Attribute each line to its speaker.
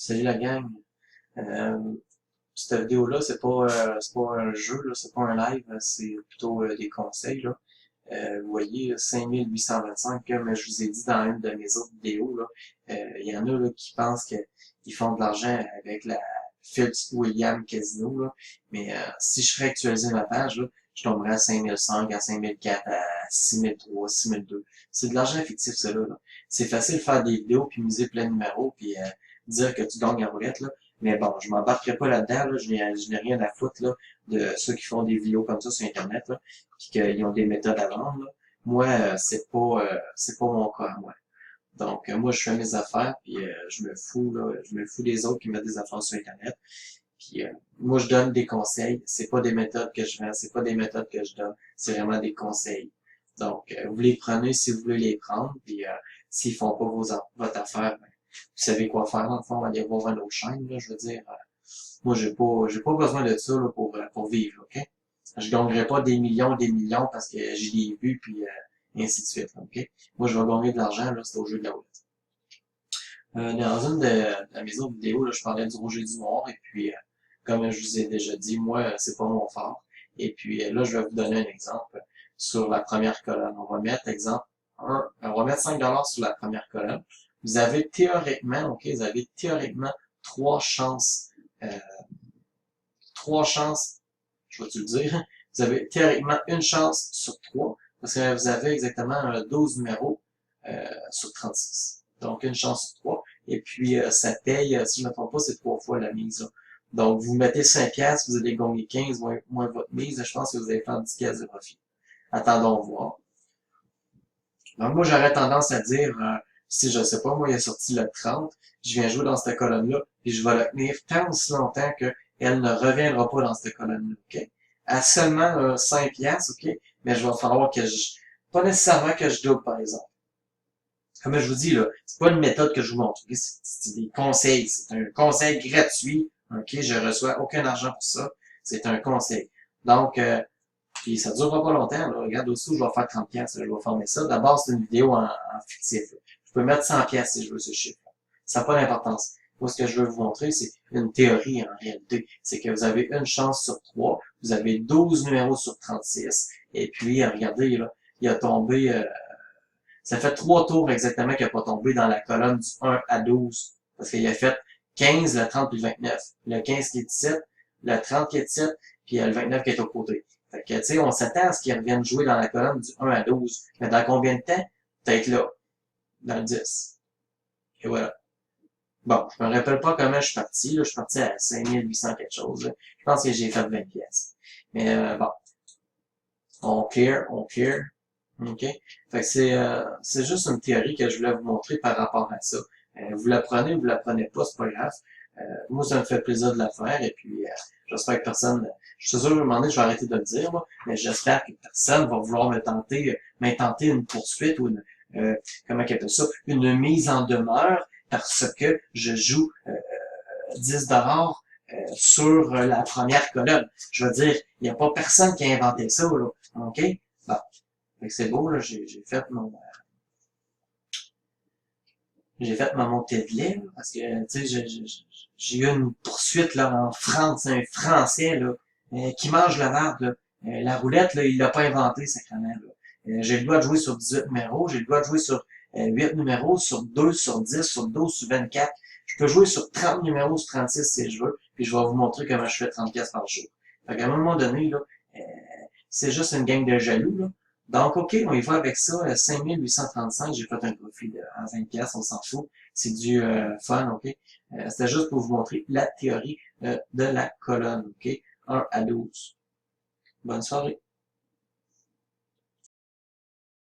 Speaker 1: Salut la gang. Euh, Cette vidéo-là, c'est pas un jeu, là, c'est pas un live, c'est plutôt des conseils, là. Vous voyez, 5825, comme je vous ai dit dans une de mes autres vidéos, là, il y en a là, qui pensent qu'ils font de l'argent avec la Fitzwilliam Casino, là. Mais si je ferais actualiser ma page, là, je tomberais à 5005, à 5004, à 6003, 6002. C'est de l'argent fictif, ça là. C'est facile de faire des vidéos, puis miser plein de numéros, puis dire que tu gagnes en roulette, là. Mais bon, je m'embarquerai pas là-dedans, là. Je n'ai rien à foutre, là, de ceux qui font des vidéos comme ça sur Internet, là, puis qu'ils ont des méthodes à vendre, là. Moi, c'est pas mon cas, moi. Donc, moi, je fais mes affaires, puis je me fous, là, je me fous des autres qui mettent des affaires sur Internet. Puis, moi, je donne des conseils. C'est pas des méthodes que je vends, c'est pas des méthodes que je donne. C'est vraiment des conseils. Donc, vous les prenez si vous voulez les prendre, puis s'ils font pas votre affaire, ben, vous savez quoi faire, dans le fond, allez voir une autre chaîne, là, je veux dire. Moi, j'ai pas besoin de ça, là, pour vivre, ok? Je gagnerai pas des millions parce que je l'ai vu, puis et ainsi de suite, ok? Moi, je vais gagner de l'argent, là, c'est au jeu de la roulette. Dans une de mes autres vidéos, là, je parlais du rouge et du noir, et puis, comme je vous ai déjà dit, moi, c'est pas mon fort. Et puis, là, je vais vous donner un exemple sur la première colonne. On va mettre, exemple, on va mettre 5 sur la première colonne. Vous avez théoriquement, ok, vous avez théoriquement trois chances, euh, trois chances, je vais te le dire, vous avez théoriquement une chance sur trois, parce que vous avez exactement 12 numéros sur 36. Donc, une chance sur trois. Et puis, ça paye, si je ne me trompe pas, c'est 3 fois la mise, là. Donc, vous mettez 5 piastres, vous allez gagner 15 moins votre mise, je pense que vous allez faire 10 piastres de profit. Attendons voir. Donc, moi, j'aurais tendance à dire, si je sais pas, moi, il est sorti le 30, je viens jouer dans cette colonne-là, puis je vais la tenir tant aussi longtemps qu'elle ne reviendra pas dans cette colonne-là, ok? À seulement 5 piastres, ok? Mais je vais falloir pas nécessairement que je double, par exemple. Comme je vous dis, là, c'est pas une méthode que je vous montre, okay? C'est des conseils, c'est un conseil gratuit, ok? Je reçois aucun argent pour ça, c'est un conseil. Donc, puis ça durera pas longtemps, là. Regarde au-dessous, je vais faire 30 pièces, je vais former ça. D'abord, c'est une vidéo en fictif, là. Je peux mettre 100 pièces si je veux ce chiffre. Ça n'a pas d'importance. Moi, ce que je veux vous montrer, c'est une théorie en réalité. C'est que vous avez une chance sur 3, vous avez 12 numéros sur 36, et puis, regardez, là, il a tombé, ça fait 3 tours exactement qu'il n'a pas tombé dans la colonne du 1 à 12, parce qu'il a fait 15, le 30 puis le 29. Le 15 qui est 17, le 30 qui est 17, puis le 29 qui est au côté. Fait que, tu sais, on s'attend à ce qu'ils reviennent jouer dans la colonne du 1 à 12. Mais dans combien de temps? Peut-être là. Dans le 10. Et voilà. Bon, je me rappelle pas comment je suis parti, là. Je suis parti à 5800 quelque chose, là. Je pense que j'ai fait 20 pièces. Mais, bon. On clear. OK? Fait que c'est juste une théorie que je voulais vous montrer par rapport à ça. Vous la prenez ou vous la prenez pas, c'est pas grave. Moi, ça me fait plaisir de la faire, et puis j'espère que personne, je suis sûr, à un moment donné, je vais arrêter de le dire, moi, mais j'espère que personne va vouloir m'intenter une poursuite ou une, comment on appelle ça, une mise en demeure parce que je joue 10 sur la première colonne. Je veux dire, il n'y a pas personne qui a inventé ça, là. OK? Bon. Fait que c'est beau, là, j'ai fait ma montée de lait, là, parce que, tu sais, j'ai eu une poursuite, là, en France, un Français, là, qui mange la merde, là. La roulette, là, il l'a pas inventé, sacrément, là. J'ai le droit de jouer sur 18 numéros, j'ai le droit de jouer sur 8 numéros, sur 2, sur 10, sur 12, sur 24. Je peux jouer sur 30 numéros, sur 36 si je veux, puis je vais vous montrer comment je fais 30 pièces par jour. Fait qu'à un moment donné, là, euh, c'est juste une gang de jaloux, là. Donc, OK, on y va avec ça. 5835, j'ai fait un profit de 20 pièces, on s'en fout. C'est du fun, OK? C'était juste pour vous montrer la théorie de la colonne, OK? 1 à 12. Bonne soirée.